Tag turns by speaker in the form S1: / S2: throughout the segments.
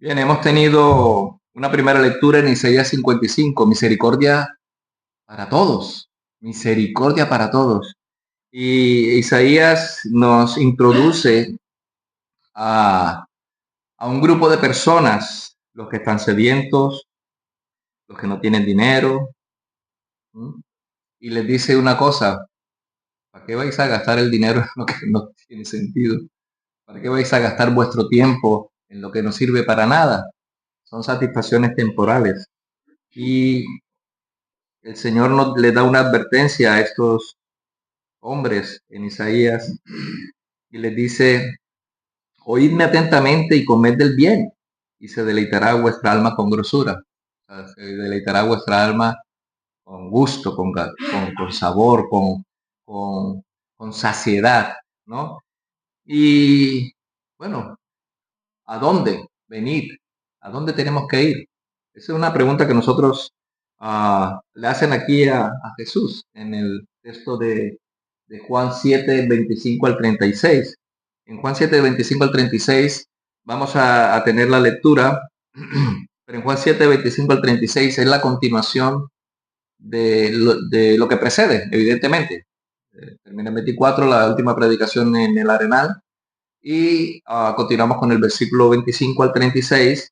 S1: Bien, hemos tenido una primera lectura en Isaías 55, misericordia para todos, misericordia para todos. Y Isaías nos introduce a, a un grupo de personas, los que están sedientos, los que no tienen dinero, ¿sí? Y les dice una cosa: ¿para qué vais a gastar el dinero en lo que no tiene sentido? ¿Para qué vais a gastar vuestro tiempo en lo que no sirve para nada? Son satisfacciones temporales. Y el Señor le da una advertencia a estos hombres en Isaías y les dice: oídme atentamente y comed del bien, y se deleitará vuestra alma con grosura. O sea, se deleitará vuestra alma con gusto, con sabor, con, con saciedad, ¿no? Y bueno, ¿a dónde venir? ¿A dónde tenemos que ir? Esa es una pregunta que nosotros le hacen aquí a Jesús en el texto de Juan 7, 25 al 36. En Juan 7, 25 al 36 vamos a tener la lectura, pero en Juan 7, 25 al 36 es la continuación de lo que precede, evidentemente. Termina en 24, la última predicación en el Arenal, y continuamos con el versículo 25 al 36,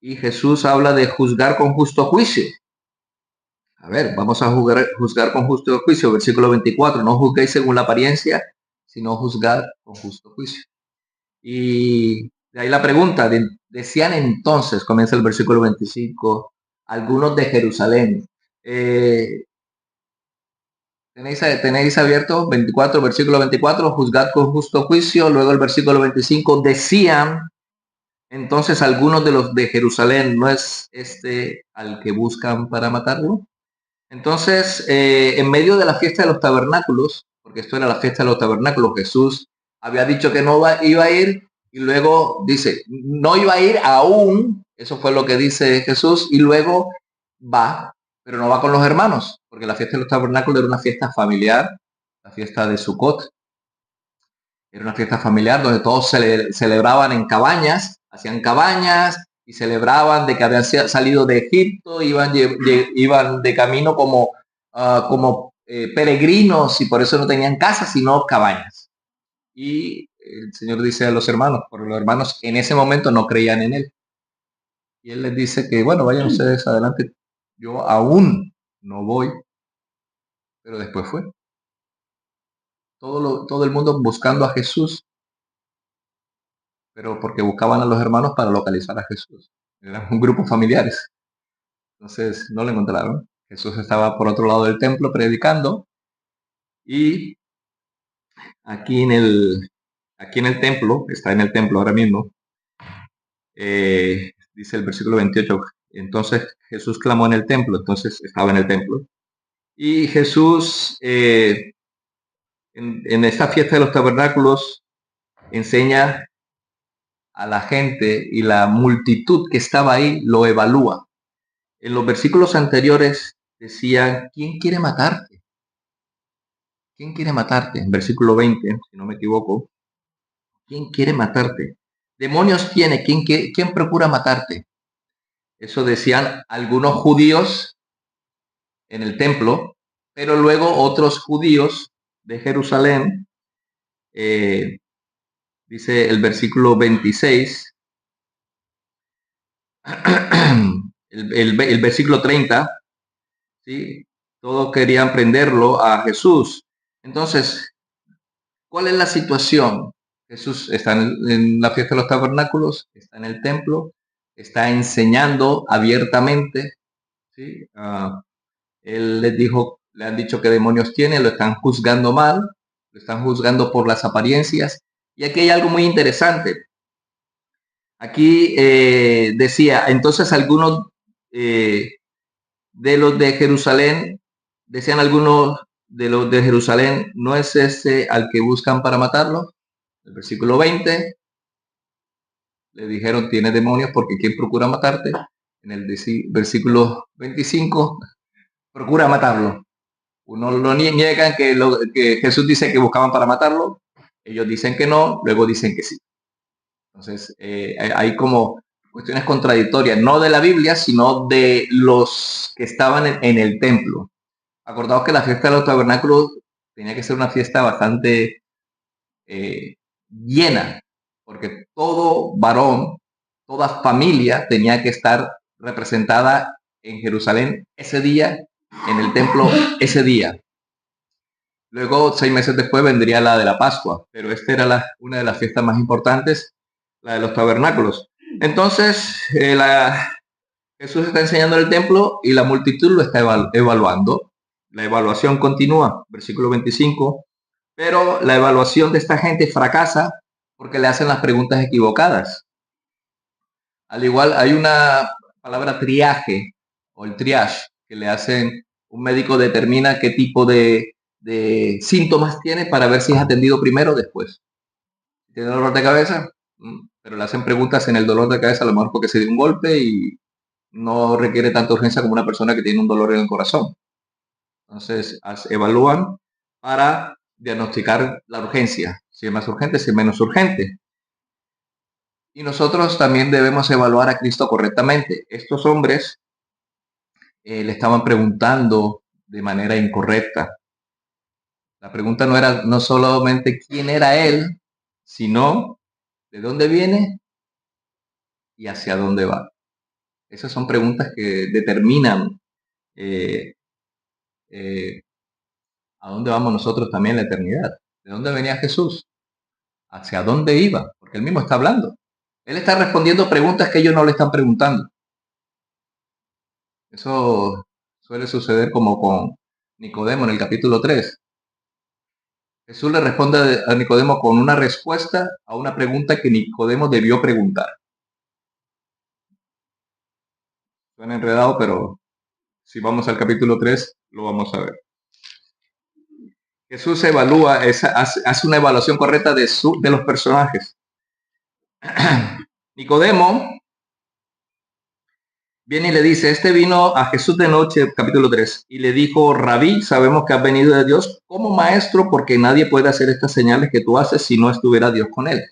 S1: y Jesús habla de juzgar con justo juicio. A ver, vamos a juzgar con justo juicio. Versículo 24, no juzguéis según la apariencia, sino juzgar con justo juicio. Y de ahí la pregunta, decían entonces, comienza el versículo 25, algunos de Jerusalén. Tenéis abierto 24, versículo 24, juzgar con justo juicio. Luego el versículo 25, decían entonces algunos de los de Jerusalén, ¿no es este al que buscan para matarlo? Entonces, en medio de la fiesta de los tabernáculos, porque esto era la fiesta de los tabernáculos, Jesús había dicho que no iba a ir, y luego dice, no iba a ir aún, eso fue lo que dice Jesús, y luego va, pero no va con los hermanos, porque la fiesta de los tabernáculos era una fiesta familiar, la fiesta de Sukkot. Era una fiesta familiar donde todos celebraban en cabañas, hacían cabañas y celebraban de que habían salido de Egipto, iban de camino como peregrinos, y por eso no tenían casas sino cabañas. Y el Señor dice a los hermanos, porque los hermanos en ese momento no creían en Él. Y Él les dice que, bueno, vayan ustedes adelante, yo aún no voy, pero después fue. Todo el mundo buscando a Jesús, pero porque buscaban a los hermanos para localizar a Jesús. Eran un grupo familiares. Entonces no lo encontraron. Jesús estaba por otro lado del templo predicando, y aquí en el templo, está en el templo ahora mismo, dice el versículo 28, entonces Jesús clamó en el templo, entonces estaba en el templo. Y Jesús, en esta fiesta de los tabernáculos, enseña a la gente, y la multitud que estaba ahí lo evalúa. En los versículos anteriores decía, ¿quién quiere matarte? ¿Quién quiere matarte? En versículo 20, si no me equivoco, ¿quién quiere matarte? Demonios tiene, ¿quién procura matarte? Eso decían algunos judíos en el templo, pero luego otros judíos de Jerusalén, eh, dice el versículo 26, el versículo 30, ¿sí? Todos querían prenderlo a Jesús. Entonces, ¿cuál es la situación? Jesús está en la fiesta de los tabernáculos, está en el templo, está enseñando abiertamente, ¿sí? Él le han dicho que demonios tiene, lo están juzgando mal, lo están juzgando por las apariencias. Y aquí hay algo muy interesante. Aquí decía, entonces algunos de los de Jerusalén, decían algunos de los de Jerusalén, ¿no es ese al que buscan para matarlo? El versículo 20, le dijeron, tiene demonios porque ¿quién procura matarte? En el versículo 25, procura matarlo. Uno lo niegan, que Jesús dice que buscaban para matarlo, ellos dicen que no, luego dicen que sí. Entonces, hay como cuestiones contradictorias, no de la Biblia, sino de los que estaban en el templo. Acordaos que la fiesta de los tabernáculos tenía que ser una fiesta bastante llena, porque todo varón, toda familia tenía que estar representada en Jerusalén ese día, en el templo ese día. Luego, 6 meses después, vendría la de la Pascua, pero esta era una de las fiestas más importantes, la de los tabernáculos. Entonces, Jesús está enseñando en el templo y la multitud lo está evaluando. La evaluación continúa, versículo 25, pero la evaluación de esta gente fracasa porque le hacen las preguntas equivocadas. Al igual, hay una palabra triaje o el triage que le hacen, un médico determina qué tipo de síntomas tiene para ver si es atendido primero o después. ¿Tiene dolor de cabeza? Pero le hacen preguntas en el dolor de cabeza, a lo mejor porque se dio un golpe y no requiere tanta urgencia como una persona que tiene un dolor en el corazón. Entonces, evalúan para diagnosticar la urgencia, si es más urgente, si es menos urgente. Y nosotros también debemos evaluar a Cristo correctamente. Estos hombres le estaban preguntando de manera incorrecta. La pregunta no era no solamente quién era Él, sino de dónde viene y hacia dónde va. Esas son preguntas que determinan eh, eh, a dónde vamos nosotros también en la eternidad. ¿De dónde venía Jesús? ¿Hacia dónde iba? Porque él mismo está hablando. Él está respondiendo preguntas que ellos no le están preguntando. Eso suele suceder como con Nicodemo en el capítulo 3. Jesús le responde a Nicodemo con una respuesta a una pregunta que Nicodemo debió preguntar. Suena enredado, pero si vamos al capítulo 3, lo vamos a ver. Jesús evalúa, hace una evaluación correcta de los personajes. Nicodemo viene y le dice, vino a Jesús de noche, capítulo 3, y le dijo, Rabí, sabemos que has venido de Dios como maestro, porque nadie puede hacer estas señales que tú haces si no estuviera Dios con él.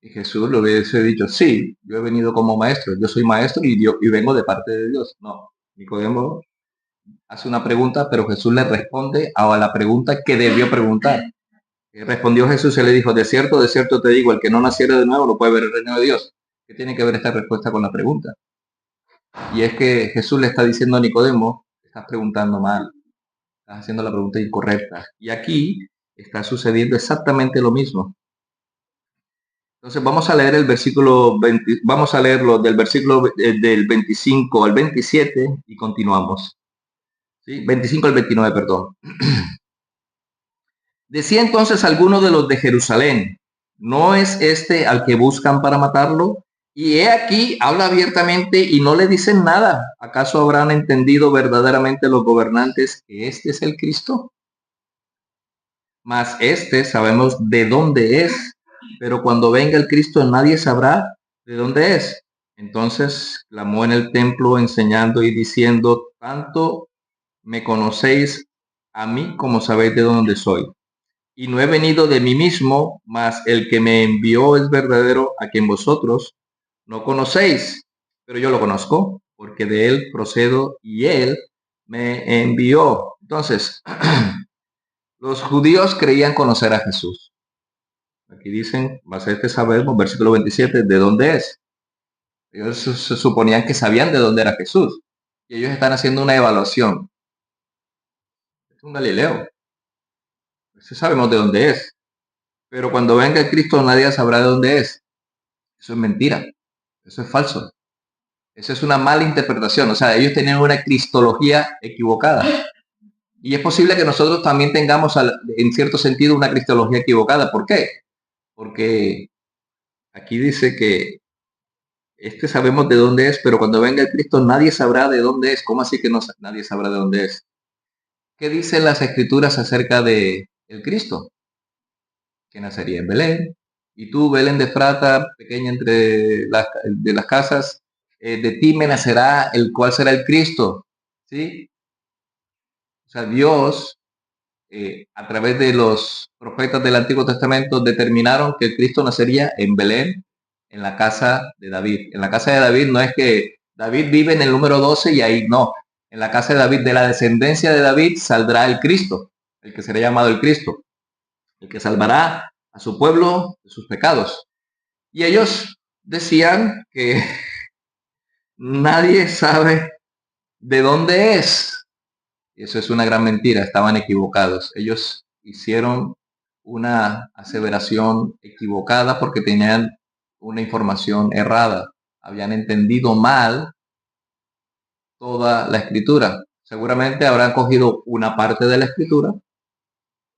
S1: Y Jesús le hubiese dicho, sí, yo he venido como maestro, yo soy maestro y vengo de parte de Dios. No, Nicodemo hace una pregunta, pero Jesús le responde a la pregunta que debió preguntar. Y respondió Jesús y le dijo, de cierto te digo, el que no naciera de nuevo no puede ver el reino de Dios. ¿Qué tiene que ver esta respuesta con la pregunta? Y es que Jesús le está diciendo a Nicodemo, estás preguntando mal, estás haciendo la pregunta incorrecta. Y aquí está sucediendo exactamente lo mismo. Entonces vamos a leer el versículo 20, vamos a leerlo del versículo del 25 al 27 y continuamos. ¿Sí? 25 al 29, perdón. Decía entonces alguno de los de Jerusalén, ¿no es este al que buscan para matarlo? Y he aquí, habla abiertamente y no le dicen nada. ¿Acaso habrán entendido verdaderamente los gobernantes que este es el Cristo? Mas sabemos de dónde es, pero cuando venga el Cristo nadie sabrá de dónde es. Entonces clamó en el templo enseñando y diciendo, tanto me conocéis a mí como sabéis de dónde soy. Y no he venido de mí mismo, mas el que me envió es verdadero, a quien vosotros no conocéis, pero yo lo conozco, porque de él procedo y él me envió. Entonces, los judíos creían conocer a Jesús. Aquí dicen, mas sabemos, versículo 27, ¿de dónde es? Ellos se suponían que sabían de dónde era Jesús. Y ellos están haciendo una evaluación. Es un Galileo. Eso sabemos de dónde es. Pero cuando venga el Cristo nadie sabrá de dónde es. Eso es mentira. Eso es falso. Eso es una mala interpretación. O sea, ellos tenían una cristología equivocada. Y es posible que nosotros también tengamos, en cierto sentido, una cristología equivocada. ¿Por qué? Porque aquí dice que sabemos de dónde es, pero cuando venga el Cristo nadie sabrá de dónde es. ¿Cómo así que nadie sabrá de dónde es? ¿Qué dicen las escrituras acerca de el Cristo? Que nacería en Belén. Y tú, Belén de Efrata, pequeña entre de las casas, de ti me nacerá el cual será el Cristo. ¿Sí? O sea, Dios, a través de los profetas del Antiguo Testamento, determinaron que el Cristo nacería en Belén, en la casa de David. En la casa de David no es que David vive en el número 12 y ahí no. En la casa de David, de la descendencia de David, saldrá el Cristo, el que será llamado el Cristo, el que salvará a su pueblo de sus pecados. Y ellos decían que nadie sabe de dónde es. Y eso es una gran mentira, estaban equivocados. Ellos hicieron una aseveración equivocada porque tenían una información errada. Habían entendido mal toda la escritura. Seguramente habrán cogido una parte de la escritura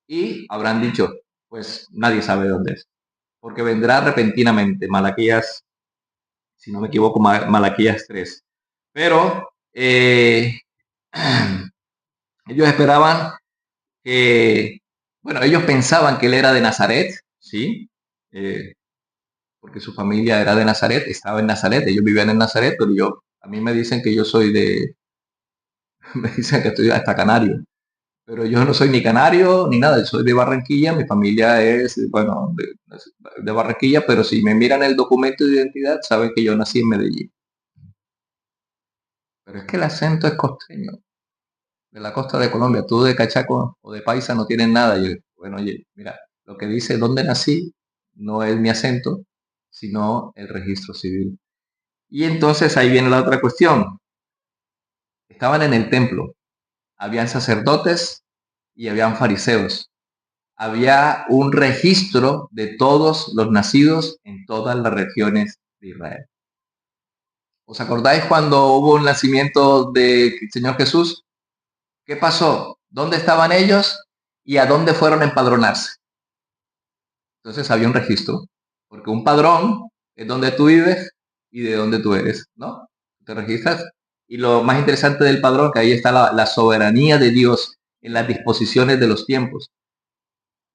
S1: y habrán dicho, pues nadie sabe dónde es, porque vendrá repentinamente. Malaquías, si no me equivoco, Malaquías 3. Pero ellos esperaban que, bueno, ellos pensaban que él era de Nazaret, ¿sí? Porque su familia era de Nazaret, estaba en Nazaret, ellos vivían en Nazaret, pero a mí me dicen que yo soy me dicen que estoy hasta canario, pero yo no soy ni canario ni nada, soy de Barranquilla, mi familia es, bueno, de Barranquilla, pero si me miran el documento de identidad, saben que yo nací en Medellín. Pero es que el acento es costeño, de la costa de Colombia. Tú de Cachaco o de Paisa no tienes nada. Yo, bueno, oye, mira, lo que dice dónde nací no es mi acento, sino el registro civil. Y entonces ahí viene la otra cuestión. Estaban en el templo, habían sacerdotes y habían fariseos. Había un registro de todos los nacidos en todas las regiones de Israel. ¿Os acordáis cuando hubo un nacimiento del Señor Jesús? ¿Qué pasó? ¿Dónde estaban ellos y a dónde fueron a empadronarse? Entonces había un registro, porque un padrón es donde tú vives y de dónde tú eres, ¿no? Te registras. Y lo más interesante del padrón, que ahí está la soberanía de Dios en las disposiciones de los tiempos.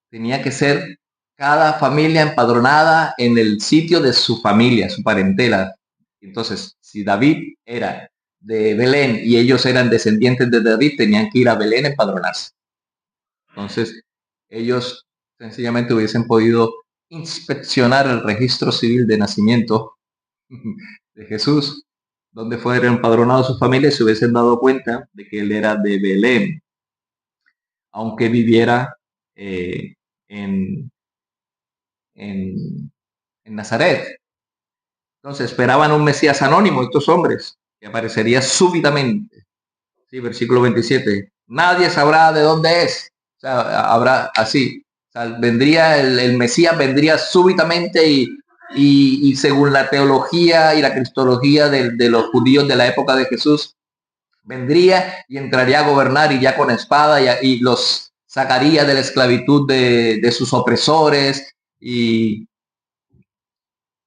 S1: Tenía que ser cada familia empadronada en el sitio de su familia, su parentela. Entonces, si David era de Belén y ellos eran descendientes de David, tenían que ir a Belén a empadronarse. Entonces, ellos sencillamente hubiesen podido inspeccionar el registro civil de nacimiento de Jesús, donde fueron empadronados sus familias, se hubiesen dado cuenta de que él era de Belén, aunque viviera en, en, en Nazaret. Entonces esperaban un Mesías anónimo, estos hombres, que aparecería súbitamente. Sí, versículo 27. Nadie sabrá de dónde es. O sea, habrá así. O sea, vendría el Mesías, vendría súbitamente y según la teología y la cristología de los judíos de la época de Jesús, vendría y entraría a gobernar y ya con espada y los sacaría de la esclavitud de sus opresores y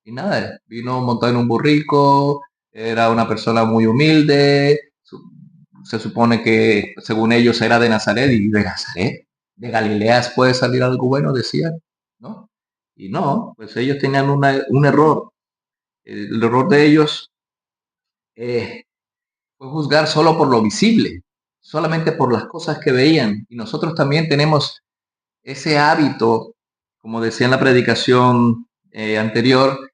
S1: nada, vino montado en un burrico, era una persona muy humilde, se supone que según ellos era de Nazaret y de Nazaret, de Galilea puede salir algo bueno, decían, ¿no? Y no, pues ellos tenían un error. El error de ellos fue juzgar solo por lo visible, solamente por las cosas que veían. Y nosotros también tenemos ese hábito, como decía en la predicación anterior,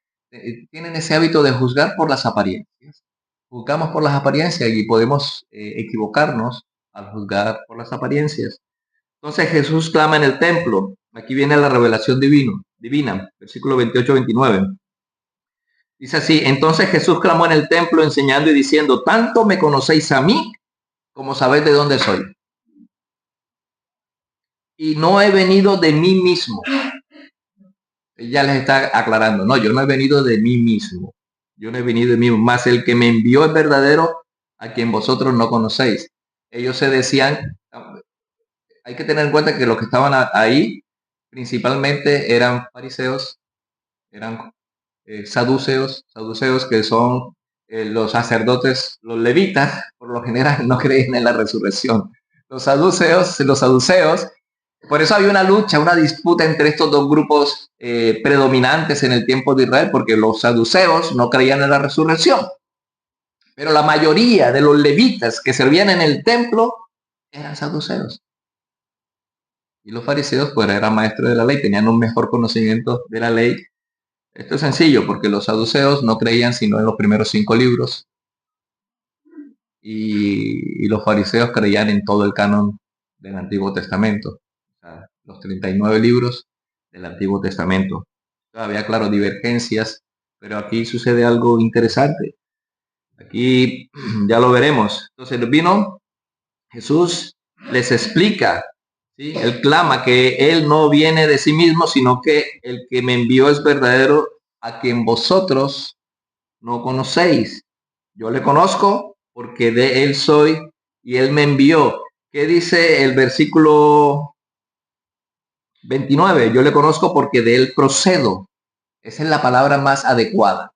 S1: tienen ese hábito de juzgar por las apariencias. Juzgamos por las apariencias y podemos equivocarnos al juzgar por las apariencias. Entonces Jesús clama en el templo. Aquí viene la revelación divina, versículo 28-29. Dice así, entonces Jesús clamó en el templo enseñando y diciendo, tanto me conocéis a mí como sabéis de dónde soy. Y no he venido de mí mismo. Ya les está aclarando, no, yo no he venido de mí mismo. Yo no he venido de mí mismo, más el que me envió es verdadero, a quien vosotros no conocéis. Ellos se decían, hay que tener en cuenta que los que estaban ahí principalmente eran fariseos, eran saduceos que son los sacerdotes, los levitas, por lo general no creen en la resurrección. Los saduceos, por eso había una lucha, una disputa entre estos dos grupos predominantes en el tiempo de Israel, porque los saduceos no creían en la resurrección. Pero la mayoría de los levitas que servían en el templo eran saduceos. Y los fariseos, pues eran maestros de la ley, tenían un mejor conocimiento de la ley Esto es sencillo porque los saduceos no creían sino en los primeros 5 libros y los fariseos creían en todo el canon del Antiguo Testamento, o sea, los 39 libros del Antiguo Testamento. Había, claro, divergencias, pero aquí sucede algo interesante. Aquí ya lo veremos. Entonces vino Jesús, les explica, ¿sí? Él clama que Él no viene de sí mismo, sino que el que me envió es verdadero, a quien vosotros no conocéis. Yo le conozco porque de Él soy y Él me envió. ¿Qué dice el versículo 29? Yo le conozco porque de Él procedo. Esa es la palabra más adecuada.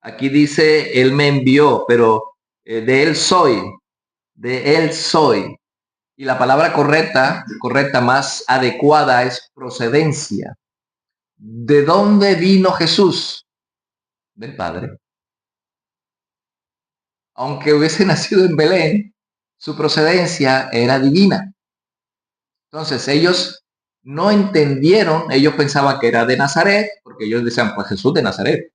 S1: Aquí dice, Él me envió, pero de Él soy, de Él soy. Y la palabra correcta, más adecuada es procedencia. ¿De dónde vino Jesús? Del Padre. Aunque hubiese nacido en Belén, su procedencia era divina. Entonces ellos no entendieron, ellos pensaban que era de Nazaret, porque ellos decían, pues Jesús de Nazaret.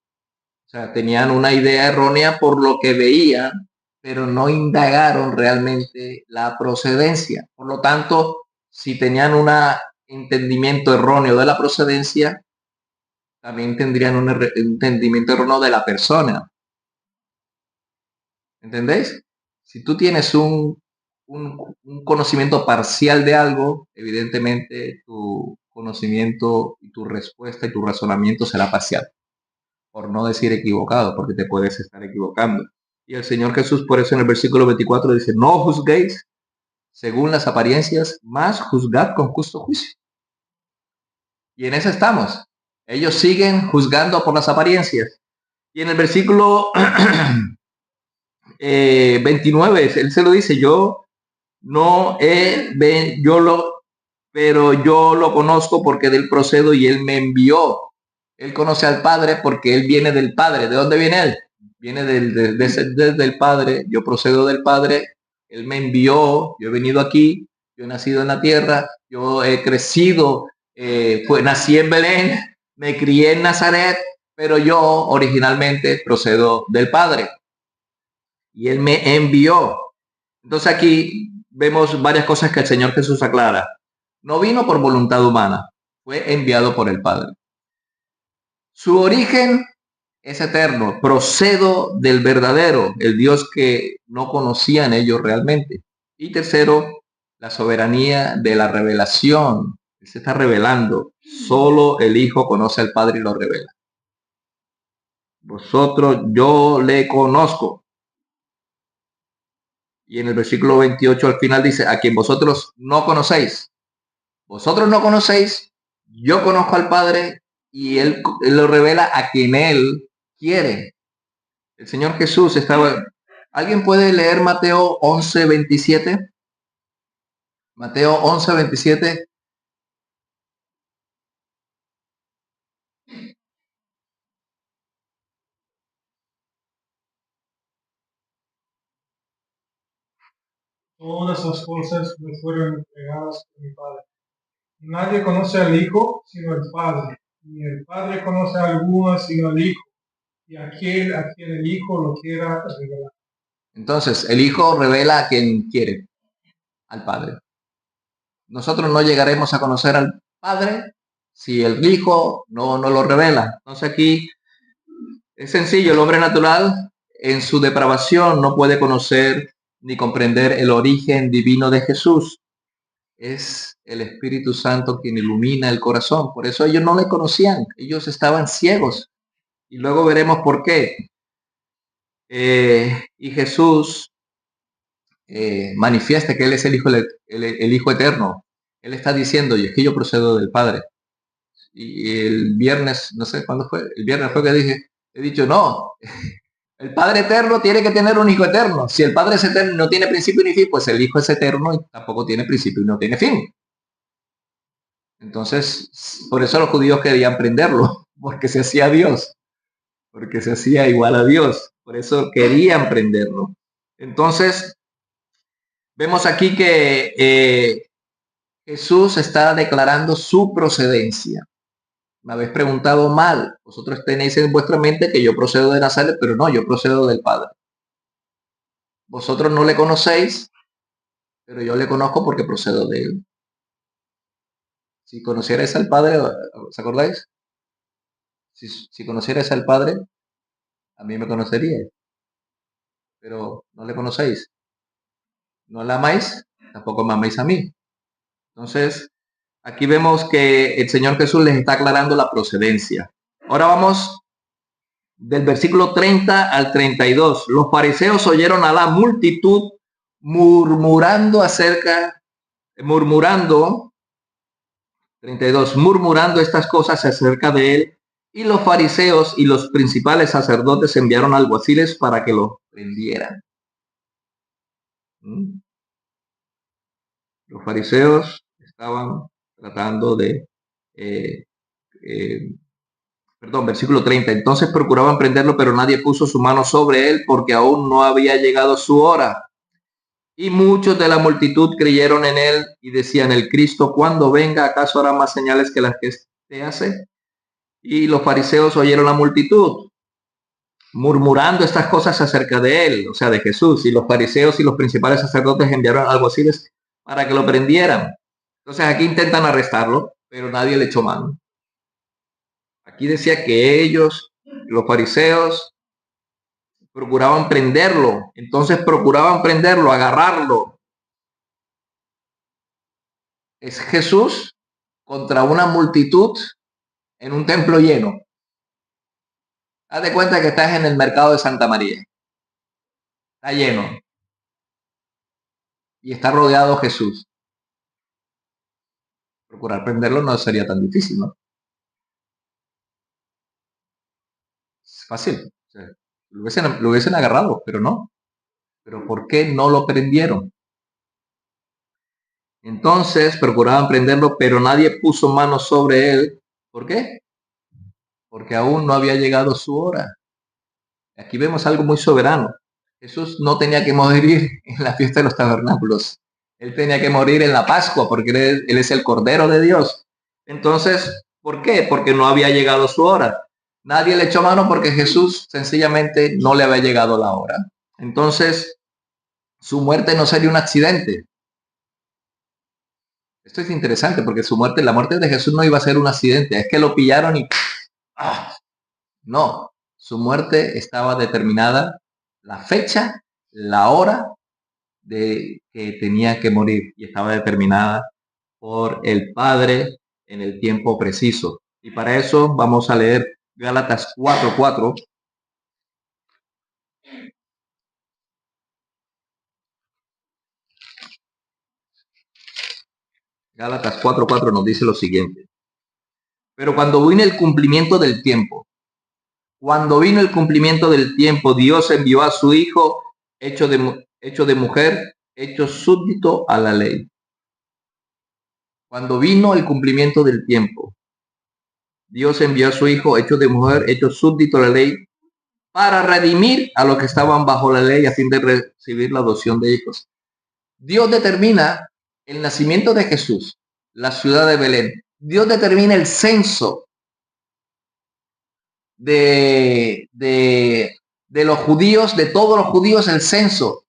S1: O sea, tenían una idea errónea por lo que veían, pero no indagaron realmente la procedencia. Por lo tanto, si tenían un entendimiento erróneo de la procedencia, también tendrían un entendimiento erróneo de la persona. ¿Entendéis? Si tú tienes un conocimiento parcial de algo, evidentemente tu conocimiento y tu respuesta y tu razonamiento será parcial, por no decir equivocado, porque te puedes estar equivocando. Y el Señor Jesús, por eso en el versículo 24 dice, no juzguéis según las apariencias, más juzgad con justo juicio. Y en eso estamos. Ellos siguen juzgando por las apariencias. Y en el versículo 29, él se lo dice, yo no he, pero yo lo conozco porque de él procedo y él me envió. Él conoce al Padre porque él viene del Padre. ¿De dónde viene él? Viene desde el Padre. Yo procedo del Padre. Él me envió. Yo he venido aquí. Yo he nacido en la tierra. Yo he crecido. Nací en Belén. Me crié en Nazaret. Pero yo originalmente procedo del Padre. Y él me envió. Entonces aquí vemos varias cosas que el Señor Jesús aclara. No vino por voluntad humana. Fue enviado por el Padre. Su origen es eterno, procedo del verdadero, el Dios que no conocían ellos realmente. Y tercero, la soberanía de la revelación. Él se está revelando. Solo el Hijo conoce al Padre y lo revela. Vosotros, yo le conozco. Y en el versículo 28 al final dice, a quien vosotros no conocéis. Vosotros no conocéis, yo conozco al Padre y él lo revela a quien Él quiere. El Señor Jesús estaba... ¿Alguien puede leer Mateo 11:27? Mateo 11:27.
S2: Todas las cosas me fueron entregadas por mi Padre. Nadie conoce al Hijo sino el Padre, ni el Padre conoce a alguno sino al Hijo, y aquel a quien el Hijo lo quiera revelar.
S1: Entonces, el Hijo revela a quien quiere, al Padre. Nosotros no llegaremos a conocer al Padre si el Hijo no lo revela. Entonces aquí es sencillo, el hombre natural en su depravación no puede conocer ni comprender el origen divino de Jesús. Es el Espíritu Santo quien ilumina el corazón. Por eso ellos no le conocían, ellos estaban ciegos. Y luego veremos por qué. Y Jesús manifiesta que Él es el Hijo eterno. Él está diciendo, y es que yo procedo del Padre. Y el viernes, no sé cuándo fue, el viernes fue que he dicho, no, el Padre eterno tiene que tener un Hijo eterno. Si el Padre es eterno y no tiene principio ni fin, pues el Hijo es eterno y tampoco tiene principio y no tiene fin. Entonces, por eso los judíos querían prenderlo, porque se hacía Dios, porque se hacía igual a Dios. Por eso querían prenderlo. Entonces, vemos aquí que Jesús está declarando su procedencia. Me habéis preguntado mal. Vosotros tenéis en vuestra mente que yo procedo de Nazaret, pero no, yo procedo del Padre. Vosotros no le conocéis, pero yo le conozco porque procedo de él. Si conocierais al Padre, ¿os acordáis? Si conocierais al Padre, a mí me conoceríais, pero no le conocéis. No la amáis, tampoco me amáis a mí. Entonces, aquí vemos que el Señor Jesús les está aclarando la procedencia. Ahora vamos del versículo 30 al 32. Los fariseos oyeron a la multitud murmurando, 32, murmurando estas cosas acerca de él, y los fariseos y los principales sacerdotes enviaron alguaciles para que lo prendieran. Los fariseos estaban tratando de, versículo 30. Entonces procuraban prenderlo, pero nadie puso su mano sobre él porque aún no había llegado su hora. Y muchos de la multitud creyeron en él y decían, el Cristo, cuando venga, ¿acaso hará más señales que las que éste hace? Y los fariseos oyeron la multitud murmurando estas cosas acerca de él, o sea, de Jesús. Y los fariseos y los principales sacerdotes enviaron alguaciles para que lo prendieran. Entonces aquí intentan arrestarlo, pero nadie le echó mano. Aquí decía que ellos, los fariseos, procuraban prenderlo. Entonces procuraban prenderlo, agarrarlo. Es Jesús contra una multitud en un templo lleno. Haz de cuenta que estás en el mercado de Santa María. Está lleno. Y está rodeado Jesús. Procurar prenderlo no sería tan difícil, ¿no? Es fácil. O sea, lo hubiesen agarrado, pero no. Pero ¿por qué no lo prendieron? Entonces procuraban prenderlo, pero nadie puso mano sobre él. ¿Por qué? Porque aún no había llegado su hora. Aquí vemos algo muy soberano. Jesús no tenía que morir en la fiesta de los tabernáculos. Él tenía que morir en la Pascua porque él es el Cordero de Dios. Entonces, ¿por qué? Porque no había llegado su hora. Nadie le echó mano porque Jesús sencillamente no le había llegado la hora. Entonces, su muerte no sería un accidente. Esto es interesante porque la muerte de Jesús no iba a ser un accidente. Es que lo pillaron y... ¡ah! No, su muerte estaba determinada, la fecha, la hora de que tenía que morir y estaba determinada por el Padre en el tiempo preciso. Y para eso vamos a leer Gálatas 4:4. Gálatas 4:4 nos dice lo siguiente. Pero cuando vino el cumplimiento del tiempo, Dios envió a su Hijo hecho de mujer, hecho súbdito a la ley. Cuando vino el cumplimiento del tiempo, Dios envió a su Hijo hecho de mujer, hecho súbdito a la ley, para redimir a los que estaban bajo la ley a fin de recibir la adopción de hijos. Dios determina el nacimiento de Jesús, la ciudad de Belén. Dios determina el censo de los judíos, de todos los judíos, el censo.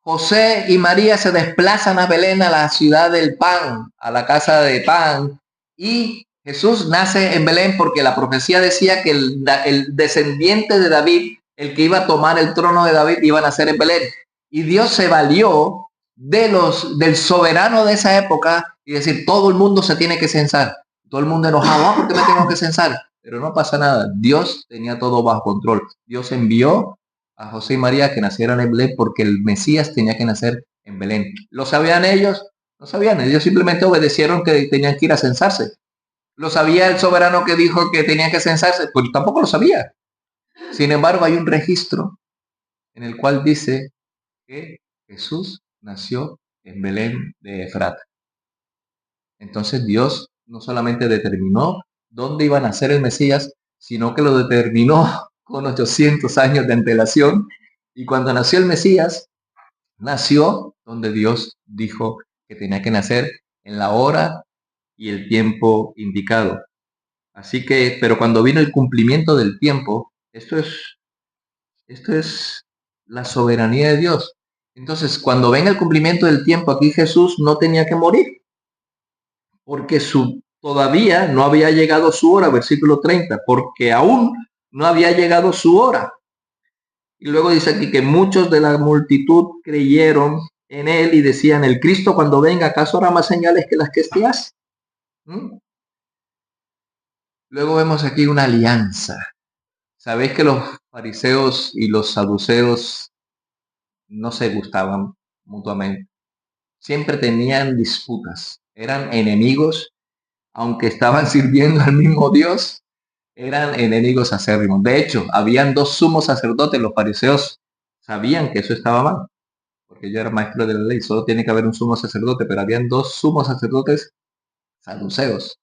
S1: José y María se desplazan a Belén, a la ciudad del pan, a la casa de pan, y Jesús nace en Belén porque la profecía decía que el descendiente de David, el que iba a tomar el trono de David, iba a nacer en Belén. Y Dios se valió del soberano de esa época y decir, todo el mundo se tiene que censar. Todo el mundo enojado, ¿por qué me tengo que censar? Pero no pasa nada, Dios tenía todo bajo control. Dios envió a José y María que nacieran en Belén porque el Mesías tenía que nacer en Belén. ¿Lo sabían ellos? No sabían, ellos simplemente obedecieron que tenían que ir a censarse. ¿Lo sabía el soberano que dijo que tenían que censarse? Pues tampoco lo sabía. Sin embargo, hay un registro en el cual dice que Jesús nació en Belén de Efrata. Entonces Dios no solamente determinó dónde iba a nacer el Mesías, sino que lo determinó con 800 años de antelación. Y cuando nació el Mesías, nació donde Dios dijo que tenía que nacer, en la hora y el tiempo indicado. Así que, pero cuando vino el cumplimiento del tiempo, esto es la soberanía de Dios. Entonces, cuando venga el cumplimiento del tiempo, aquí Jesús no tenía que morir, porque todavía no había llegado su hora, versículo 30, porque aún no había llegado su hora. Y luego dice aquí que muchos de la multitud creyeron en él y decían, el Cristo cuando venga, ¿acaso hará más señales que las que este hace? Luego vemos aquí una alianza. Sabéis que los fariseos y los saduceos no se gustaban mutuamente. Siempre tenían disputas. Eran enemigos, aunque estaban sirviendo al mismo Dios, eran enemigos acérrimos. De hecho, habían dos sumos sacerdotes. Los fariseos sabían que eso estaba mal, porque yo era maestro de la ley. Solo tiene que haber un sumo sacerdote, pero habían dos sumos sacerdotes saduceos.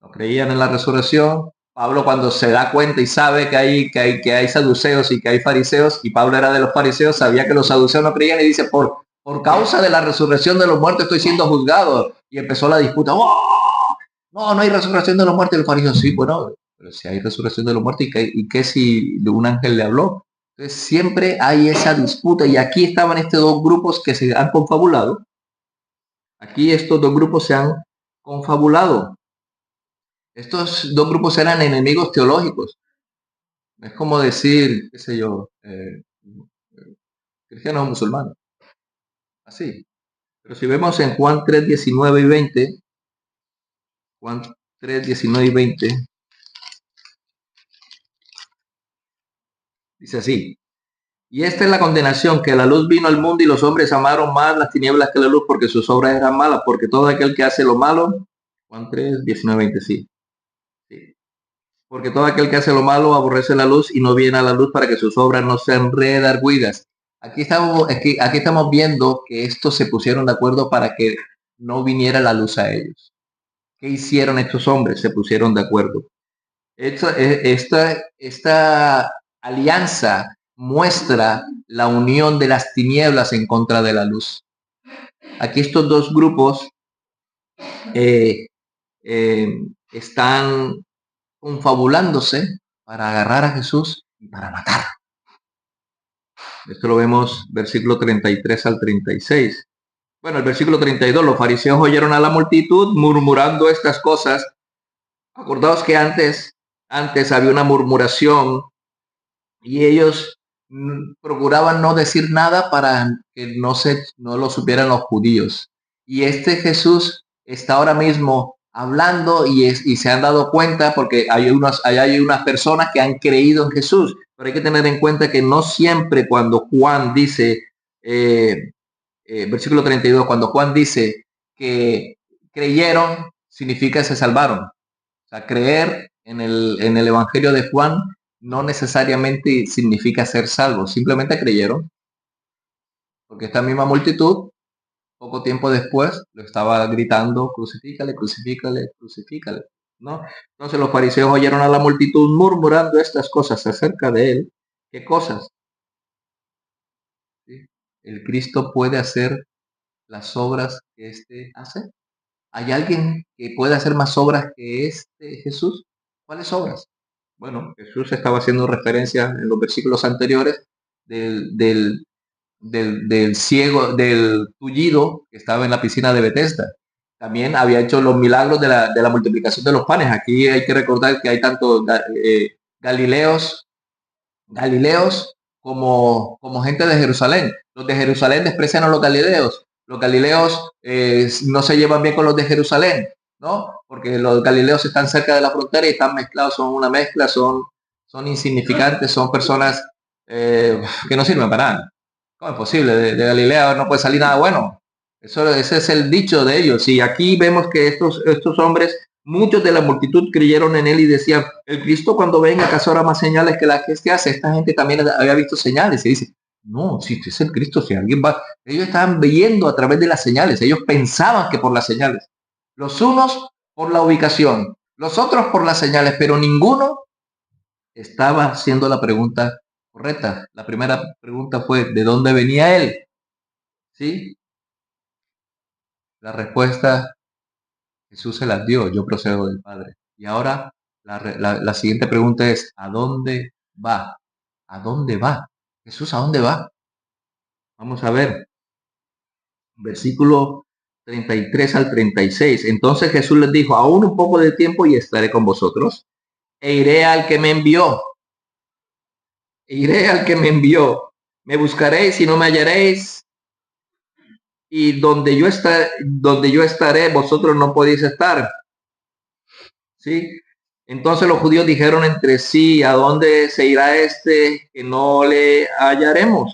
S1: No creían en la resurrección. Pablo, cuando se da cuenta y sabe que hay saduceos y que hay fariseos, y Pablo era de los fariseos, sabía que los saduceos no creían y dice, por causa de la resurrección de los muertos estoy siendo juzgado. Y empezó la disputa. ¡Oh! No, no hay resurrección de los muertos. Y los fariseos, sí, bueno, pero si hay resurrección de los muertos, ¿y qué si un ángel le habló? Entonces siempre hay esa disputa, y aquí estaban estos dos grupos que se han confabulado. Aquí estos dos grupos se han confabulado. Estos dos grupos eran enemigos teológicos. Es como decir, qué sé yo, cristianos o musulmanes. Así. Pero si vemos en Juan 3, 19 y 20, Juan 3, 19 y 20, dice así. Y esta es la condenación, que la luz vino al mundo y los hombres amaron más las tinieblas que la luz porque sus obras eran malas, porque todo aquel que hace lo malo, Juan 3, 19, 20, sí. Porque todo aquel que hace lo malo aborrece la luz y no viene a la luz para que sus obras no sean redargüidas. Aquí estamos viendo que estos se pusieron de acuerdo para que no viniera la luz a ellos. ¿Qué hicieron estos hombres? Se pusieron de acuerdo. Esta alianza muestra la unión de las tinieblas en contra de la luz. Aquí estos dos grupos eh, eh, están confabulándose para agarrar a Jesús y para matar. Esto lo vemos versículo 33 al 36. Bueno, el versículo 32, los fariseos oyeron a la multitud murmurando estas cosas. Acordaos que antes había una murmuración y ellos procuraban no decir nada para que no lo supieran los judíos. Y este Jesús está ahora mismo hablando y se han dado cuenta porque hay unas personas que han creído en Jesús, pero hay que tener en cuenta que no siempre cuando Juan dice, versículo 32, cuando Juan dice que creyeron, significa que se salvaron. O sea, creer en el Evangelio de Juan no necesariamente significa ser salvos, simplemente creyeron, porque esta misma multitud, poco tiempo después, lo estaba gritando, crucifícale, crucifícale, crucifícale, ¿no? Entonces los fariseos oyeron a la multitud murmurando estas cosas acerca de él. ¿Qué cosas? ¿Sí? ¿El Cristo puede hacer las obras que éste hace? ¿Hay alguien que pueda hacer más obras que este Jesús? ¿Cuáles obras? Bueno, Jesús estaba haciendo referencia en los versículos anteriores del ciego, del tullido que estaba en la piscina de Bethesda. También había hecho los milagros de la multiplicación de los panes. Aquí hay que recordar que hay tanto galileos como gente de Jerusalén. Los de Jerusalén desprecian a los galileos. Los galileos no se llevan bien con los de Jerusalén, ¿no? Porque los galileos están cerca de la frontera y están mezclados, son una mezcla, son insignificantes, son personas que no sirven para nada. ¿Cómo es posible? De Galilea no puede salir nada bueno. Ese es el dicho de ellos. Y aquí vemos que estos hombres, muchos de la multitud creyeron en él y decían, el Cristo cuando venga, ¿acaso hará más señales que las que este hace? Esta gente también había visto señales y dice, no, si este es el Cristo, si alguien va, ellos estaban viendo a través de las señales, ellos pensaban que por las señales, los unos por la ubicación, los otros por las señales, pero ninguno estaba haciendo la pregunta correcta. La primera pregunta fue, ¿de dónde venía él? ¿Sí? La respuesta Jesús se las dio, yo procedo del Padre. Y ahora la siguiente pregunta es, ¿a dónde va? ¿A dónde va? Jesús, ¿a dónde va? Vamos a ver, versículo 33 al 36. Entonces Jesús les dijo, aún un poco de tiempo y estaré con vosotros, e iré al que me envió. Iré al que me envió. Me buscaréis y no me hallaréis, y donde yo estaré, vosotros no podéis estar. ¿Sí? Entonces los judíos dijeron entre sí, ¿a dónde se irá este que no le hallemos?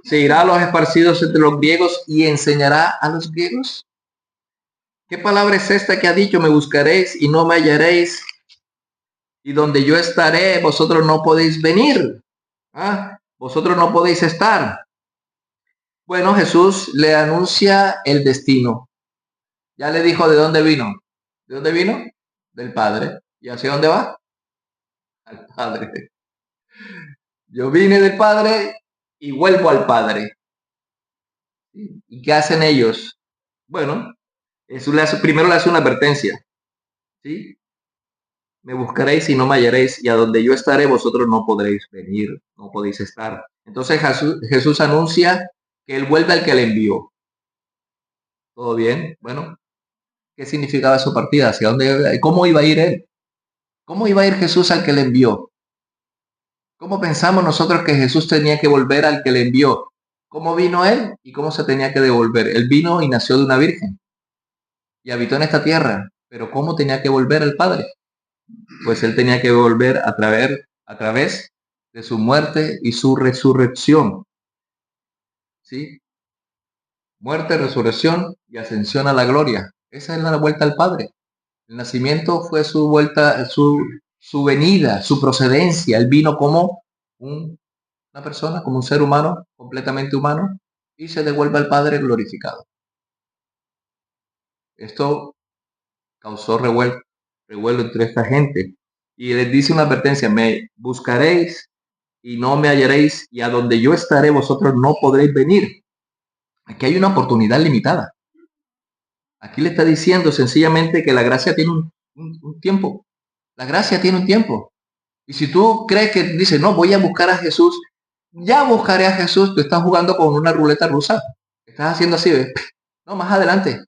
S1: ¿Se irá a los esparcidos entre los griegos y enseñará a los griegos? ¿Qué palabra es esta que ha dicho? Me buscaréis y no me hallaréis, y donde yo estaré, vosotros no podéis venir. Vosotros no podéis estar. Bueno, Jesús le anuncia el destino. Ya le dijo de dónde vino. ¿De dónde vino? Del Padre. ¿Y hacia dónde va? Al Padre. Yo vine del Padre y vuelvo al Padre. ¿Y qué hacen ellos? Bueno, primero le hace una advertencia. ¿Sí? Me buscaréis y no me hallaréis, y a donde yo estaré vosotros no podréis venir, no podéis estar. Entonces Jesús anuncia que él vuelve al que le envió. ¿Todo bien? Bueno, ¿qué significaba su partida? ¿Hacia dónde? ¿Cómo iba a ir él? ¿Cómo iba a ir Jesús al que le envió? ¿Cómo pensamos nosotros que Jesús tenía que volver al que le envió? ¿Cómo vino él y cómo se tenía que devolver? Él vino y nació de una virgen y habitó en esta tierra, pero ¿cómo tenía que volver al Padre? Pues él tenía que volver a través de su muerte y su resurrección. ¿Sí? Muerte, resurrección y ascensión a la gloria. Esa es la vuelta al Padre. El nacimiento fue su vuelta, su venida, su procedencia. Él vino como una persona, como un ser humano, completamente humano, y se devuelve al Padre glorificado. Esto causó revuelo entre esta gente. Y les dice una advertencia, me buscaréis y no me hallaréis, y a donde yo estaré vosotros no podréis venir. Aquí hay una oportunidad limitada. Aquí le está diciendo sencillamente que la gracia tiene un tiempo. La gracia tiene un tiempo. Y si tú crees que dices, no, voy a buscar a Jesús, ya buscaré a Jesús, tú estás jugando con una ruleta rusa. Estás haciendo así, ¿ves? No, más adelante.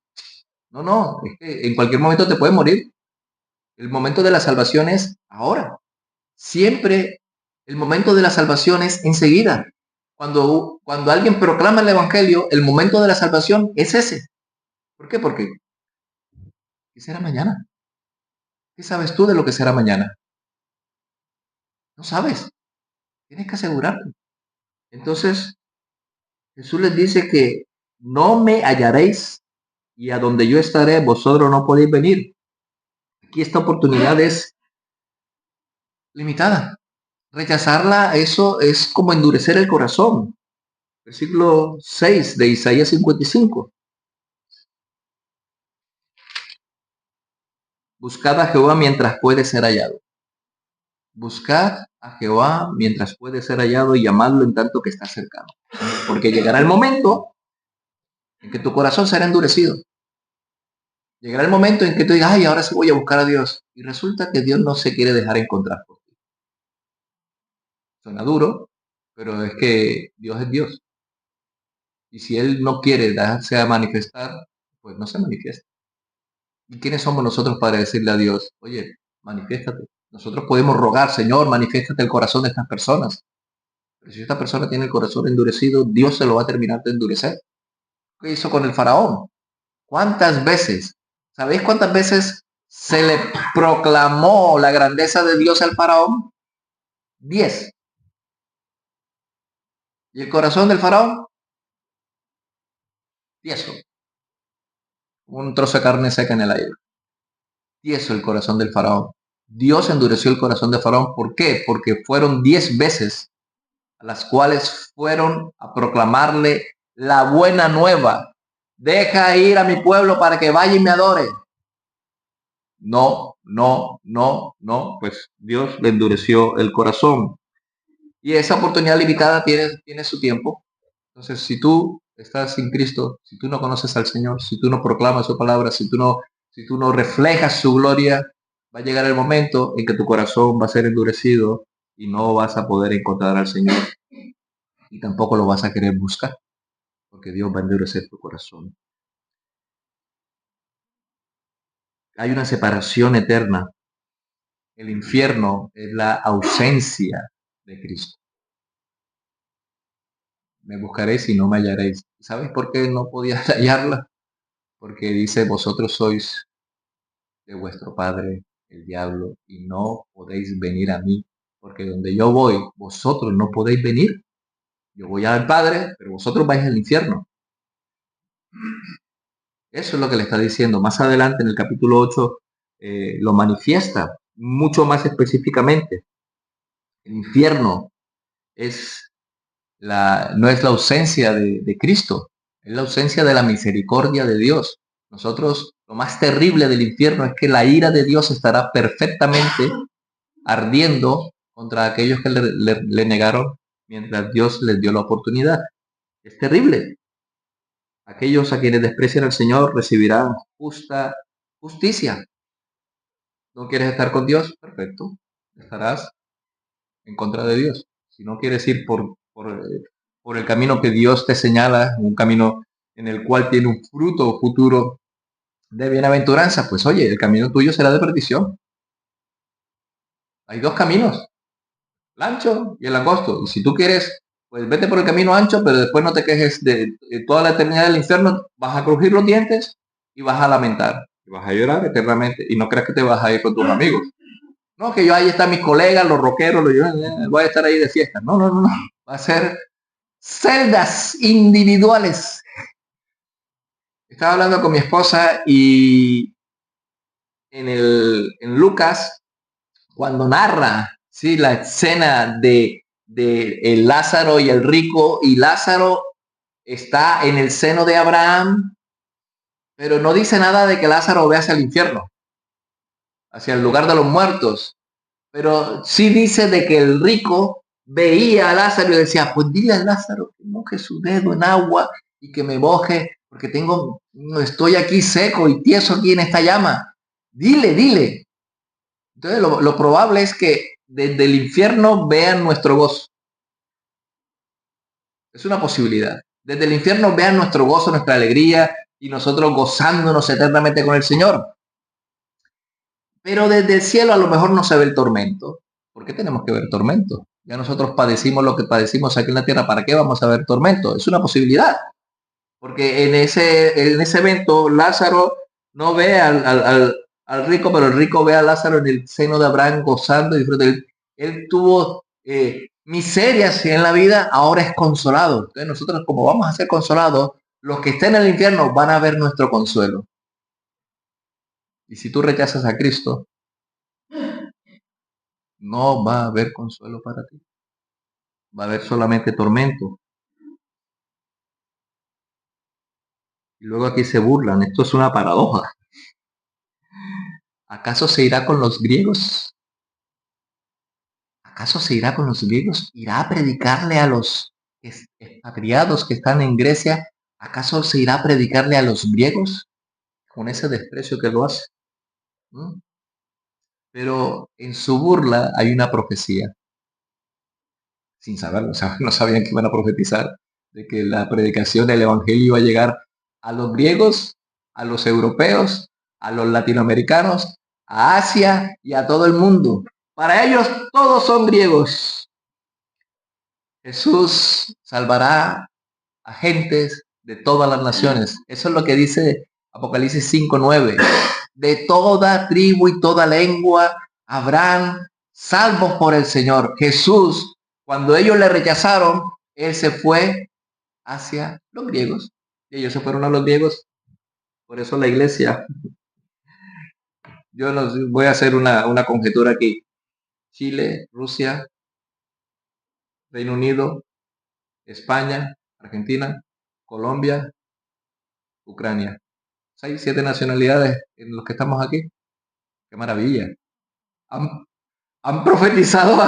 S1: No, es que en cualquier momento te puedes morir. El momento de la salvación es ahora. Siempre el momento de la salvación es enseguida. Cuando alguien proclama el Evangelio, el momento de la salvación es ese. ¿Por qué? Porque ¿qué será mañana? ¿Qué sabes tú de lo que será mañana? No sabes. Tienes que asegurarte. Entonces, Jesús les dice que no me hallaréis, y a donde yo estaré, vosotros no podéis venir. Aquí esta oportunidad es limitada. Rechazarla, eso es como endurecer el corazón. Versículo 6 de Isaías 55. Buscad a Jehová mientras puede ser hallado. Buscad a Jehová mientras puede ser hallado y llamadlo en tanto que está cercano. Porque llegará el momento en que tu corazón será endurecido. Llegará el momento en que tú digas, ay, ahora sí voy a buscar a Dios. Y resulta que Dios no se quiere dejar encontrar por ti. Suena duro, pero es que Dios es Dios. Y si Él no quiere darse a manifestar, pues no se manifiesta. ¿Y quiénes somos nosotros para decirle a Dios, oye, manifiéstate? Nosotros podemos rogar, Señor, manifiéstate el corazón de estas personas. Pero si esta persona tiene el corazón endurecido, Dios se lo va a terminar de endurecer. ¿Qué hizo con el faraón? ¿Cuántas veces? ¿Sabéis cuántas veces se le proclamó la grandeza de Dios al faraón? 10. ¿Y el corazón del faraón? Tieso. Un trozo de carne seca en el aire. Tieso el corazón del faraón. Dios endureció el corazón de faraón. ¿Por qué? Porque fueron 10 veces a las cuales fueron a proclamarle la buena nueva. Deja ir a mi pueblo para que vaya y me adore. No, pues Dios le endureció el corazón. Y esa oportunidad limitada tiene su tiempo. Entonces, si tú estás sin Cristo, si tú no conoces al Señor, si tú no proclamas su palabra, si tú no si tú no reflejas su gloria, va a llegar el momento en que tu corazón va a ser endurecido y no vas a poder encontrar al Señor y tampoco lo vas a querer buscar, porque Dios va a endurecer tu corazón. Hay una separación eterna. El infierno es la ausencia de Cristo. Me buscaréis y no me hallaréis. ¿Sabes por qué no podías hallarla? Porque dice, vosotros sois de vuestro padre, el diablo, y no podéis venir a mí, porque donde yo voy, vosotros no podéis venir. Yo voy al Padre, pero vosotros vais al infierno. Eso es lo que le está diciendo. Más adelante, en el capítulo 8, lo manifiesta mucho más específicamente. El infierno no es la ausencia de Cristo, es la ausencia de la misericordia de Dios. Nosotros, lo más terrible del infierno es que la ira de Dios estará perfectamente ardiendo contra aquellos que le negaron mientras Dios les dio la oportunidad. Es terrible. Aquellos a quienes desprecian al Señor recibirán justicia. ¿No quieres estar con Dios? Perfecto. Estarás en contra de Dios. Si no quieres ir por el camino que Dios te señala, un camino en el cual tiene un fruto futuro de bienaventuranza, pues oye, el camino tuyo será de perdición. Hay dos caminos, el ancho y el angosto. Y si tú quieres, pues vete por el camino ancho, pero después no te quejes de toda la eternidad del infierno. Vas a crujir los dientes y vas a lamentar. Y vas a llorar eternamente. Y no creas que te vas a ir con tus amigos. No, que yo ahí están mis colegas, los rockeros, voy a estar ahí de fiesta. No, no, no, no. Va a ser celdas individuales. Estaba hablando con mi esposa y en Lucas, cuando narra, ¿sí?, la escena de el Lázaro y el rico, y Lázaro está en el seno de Abraham, pero no dice nada de que Lázaro vea hacia el infierno, hacia el lugar de los muertos, pero sí dice de que el rico veía a Lázaro y decía, pues dile a Lázaro que moje su dedo en agua y que me moje, porque estoy aquí seco y tieso aquí en esta llama. Dile, dile. Entonces lo probable es que desde el infierno vean nuestro gozo. Es una posibilidad. Desde el infierno vean nuestro gozo, nuestra alegría y nosotros gozándonos eternamente con el Señor. Pero desde el cielo a lo mejor no se ve el tormento. ¿Por qué tenemos que ver tormento? Ya nosotros padecimos lo que padecimos aquí en la tierra. ¿Para qué vamos a ver tormento? Es una posibilidad. Porque en ese evento Lázaro no ve al rico, pero el rico ve a Lázaro en el seno de Abraham gozando y disfrutando. Él tuvo miserias en la vida, ahora es consolado. Entonces nosotros, como vamos a ser consolados, los que estén en el infierno van a ver nuestro consuelo. Y si tú rechazas a Cristo, no va a haber consuelo para ti. Va a haber solamente tormento. Y luego aquí se burlan. Esto es una paradoja. ¿Acaso se irá con los griegos? ¿Acaso se irá con los griegos? ¿Irá a predicarle a los expatriados que están en Grecia? ¿Acaso se irá a predicarle a los griegos? Con ese desprecio que lo hace. Pero en su burla hay una profecía. Sin saberlo, o sea, no sabían que iban a profetizar de que la predicación del evangelio iba a llegar a los griegos, a los europeos, a los latinoamericanos, a Asia y a todo el mundo. Para ellos todos son griegos. Jesús salvará a gentes de todas las naciones. Eso es lo que dice Apocalipsis 5:9. De toda tribu y toda lengua habrán salvos por el Señor. Jesús, cuando ellos le rechazaron, él se fue hacia los griegos. Y ellos se fueron a los griegos. Por eso la iglesia, yo voy a hacer una conjetura aquí. Chile, Rusia, Reino Unido, España, Argentina, Colombia, Ucrania. 6, 7 nacionalidades en los que estamos aquí. Qué maravilla. Han profetizado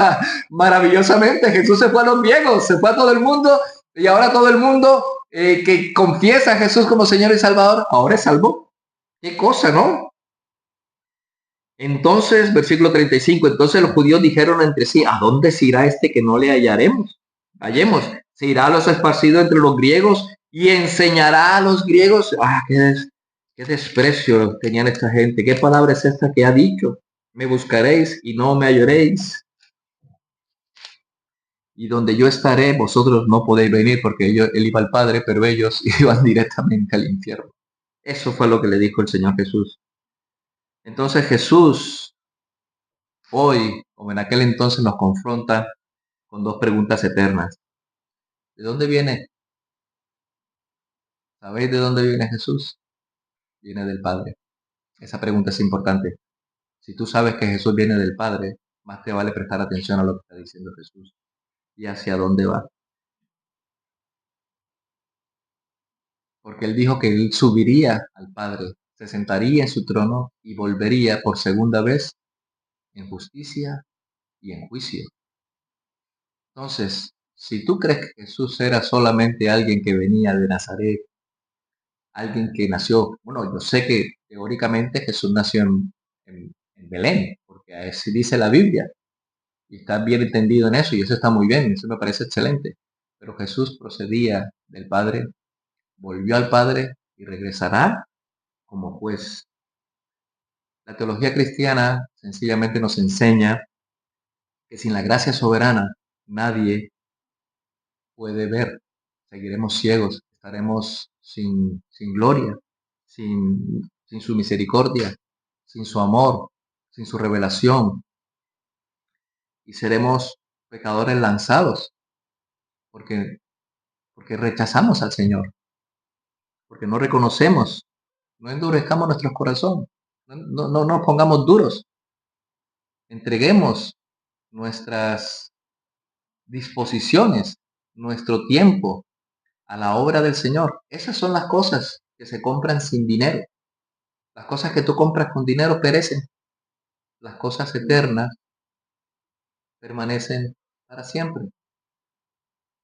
S1: maravillosamente. Jesús se fue a los griegos, se fue a todo el mundo, y ahora todo el mundo que confiesa a Jesús como Señor y Salvador, ahora es salvo. Qué cosa, ¿no? Entonces, versículo 35, entonces los judíos dijeron entre sí, ¿a dónde se irá este que no le hallemos? Se irá a los esparcidos entre los griegos y enseñará a los griegos. Qué desprecio tenían esta gente. ¿Qué palabra es esta que ha dicho? Me buscaréis y no me hallaréis. Y donde yo estaré, vosotros no podéis venir, porque él iba al Padre, pero ellos iban directamente al infierno. Eso fue lo que le dijo el Señor Jesús. Entonces Jesús hoy, como en aquel entonces, nos confronta con dos preguntas eternas. ¿De dónde viene? ¿Sabéis de dónde viene Jesús? Viene del Padre. Esa pregunta es importante. Si tú sabes que Jesús viene del Padre, más te vale prestar atención a lo que está diciendo Jesús y hacia dónde va. Porque él dijo que él subiría al Padre, se sentaría en su trono y volvería por segunda vez en justicia y en juicio. Entonces, si tú crees que Jesús era solamente alguien que venía de Nazaret, alguien que nació, bueno, yo sé que teóricamente Jesús nació en Belén, porque así dice la Biblia, y está bien entendido en eso, y eso está muy bien, eso me parece excelente. Pero Jesús procedía del Padre, volvió al Padre y regresará como juez. La teología cristiana sencillamente nos enseña que sin la gracia soberana nadie puede ver. Seguiremos ciegos, estaremos sin gloria, sin su misericordia, sin su amor, sin su revelación, y seremos pecadores lanzados porque, porque rechazamos al Señor, porque no reconocemos, no endurezcamos nuestro corazón, no nos pongamos duros, entreguemos nuestras disposiciones, nuestro tiempo a la obra del Señor. Esas son las cosas que se compran sin dinero. Las cosas que tú compras con dinero perecen. Las cosas eternas permanecen para siempre.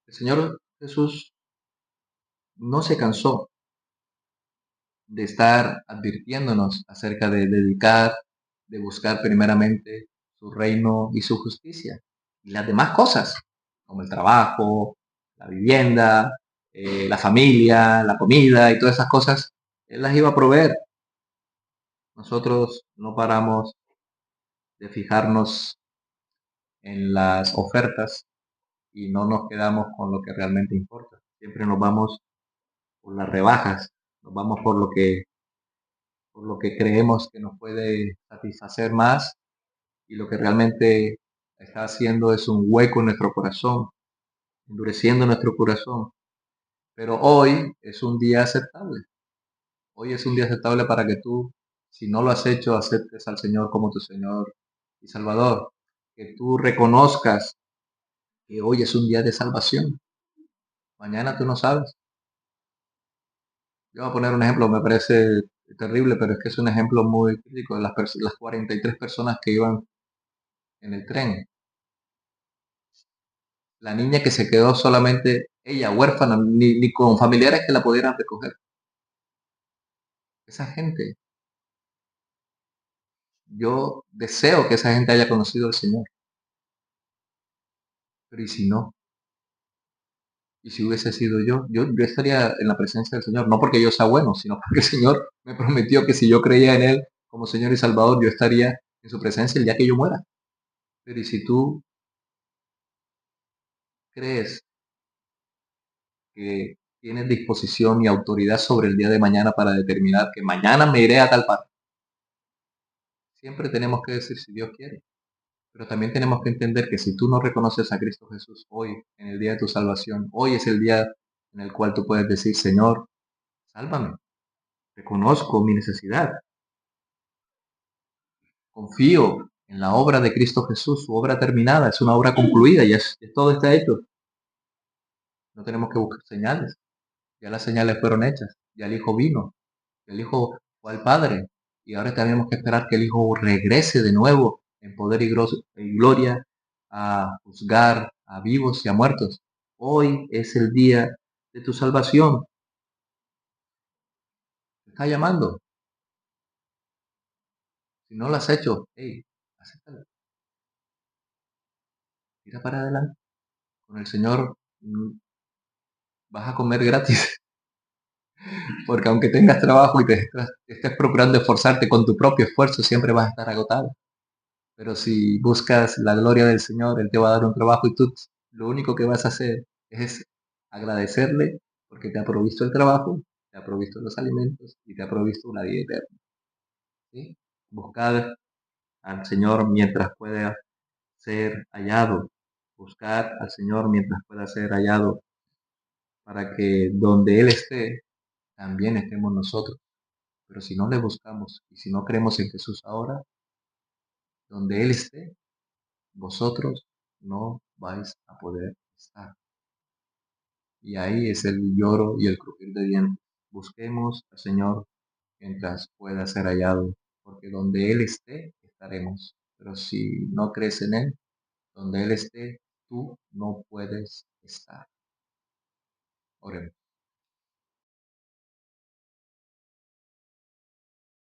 S1: El Señor Jesús no se cansó de estar advirtiéndonos acerca de dedicar, de buscar primeramente su reino y su justicia. Y las demás cosas, como el trabajo, la vivienda, la familia, la comida y todas esas cosas, Él las iba a proveer. Nosotros no paramos de fijarnos en las ofertas y no nos quedamos con lo que realmente importa. Siempre nos vamos por las rebajas, nos vamos por lo que creemos que nos puede satisfacer más, y lo que realmente está haciendo es un hueco en nuestro corazón, endureciendo nuestro corazón. Pero hoy es un día aceptable. Hoy es un día aceptable para que tú, si no lo has hecho, aceptes al Señor como tu Señor y Salvador. Que tú reconozcas que hoy es un día de salvación. Mañana tú no sabes. Yo voy a poner un ejemplo, me parece terrible, pero es que es un ejemplo muy crítico de las 43 personas que iban en el tren. La niña que se quedó solamente ella, huérfana, ni con familiares que la pudieran recoger. Esa gente, yo deseo que esa gente haya conocido al Señor. Pero ¿y si no? ¿Y si hubiese sido yo estaría en la presencia del Señor? No porque yo sea bueno, sino porque el Señor me prometió que si yo creía en Él como Señor y Salvador, yo estaría en su presencia el día que yo muera. Pero ¿y si tú crees que tienes disposición y autoridad sobre el día de mañana para determinar que mañana me iré a tal parte? Siempre tenemos que decir si Dios quiere. Pero también tenemos que entender que si tú no reconoces a Cristo Jesús hoy, en el día de tu salvación, hoy es el día en el cual tú puedes decir, Señor, sálvame, reconozco mi necesidad, confío en la obra de Cristo Jesús, su obra terminada, es una obra concluida, todo está hecho. No tenemos que buscar señales, ya las señales fueron hechas, ya el Hijo vino, el Hijo fue al Padre, y ahora tenemos que esperar que el Hijo regrese de nuevo en poder y gloria a juzgar a vivos y a muertos. Hoy es el día de tu salvación. Te está llamando. Si no lo has hecho, hey, acéptalo, tira para adelante. Con el Señor vas a comer gratis, porque aunque tengas trabajo y te estés procurando esforzarte con tu propio esfuerzo, siempre vas a estar agotado. Pero si buscas la gloria del Señor, Él te va a dar un trabajo y tú lo único que vas a hacer es agradecerle porque te ha provisto el trabajo, te ha provisto los alimentos y te ha provisto una vida eterna. ¿Sí? Buscar al Señor mientras pueda ser hallado. Buscar al Señor mientras pueda ser hallado para que donde Él esté, también estemos nosotros. Pero si no le buscamos y si no creemos en Jesús ahora, donde Él esté, vosotros no vais a poder estar. Y ahí es el lloro y el crujir de dientes. Busquemos al Señor mientras pueda ser hallado, porque donde Él esté, estaremos. Pero si no crees en Él, donde Él esté, tú no puedes estar. Oremos.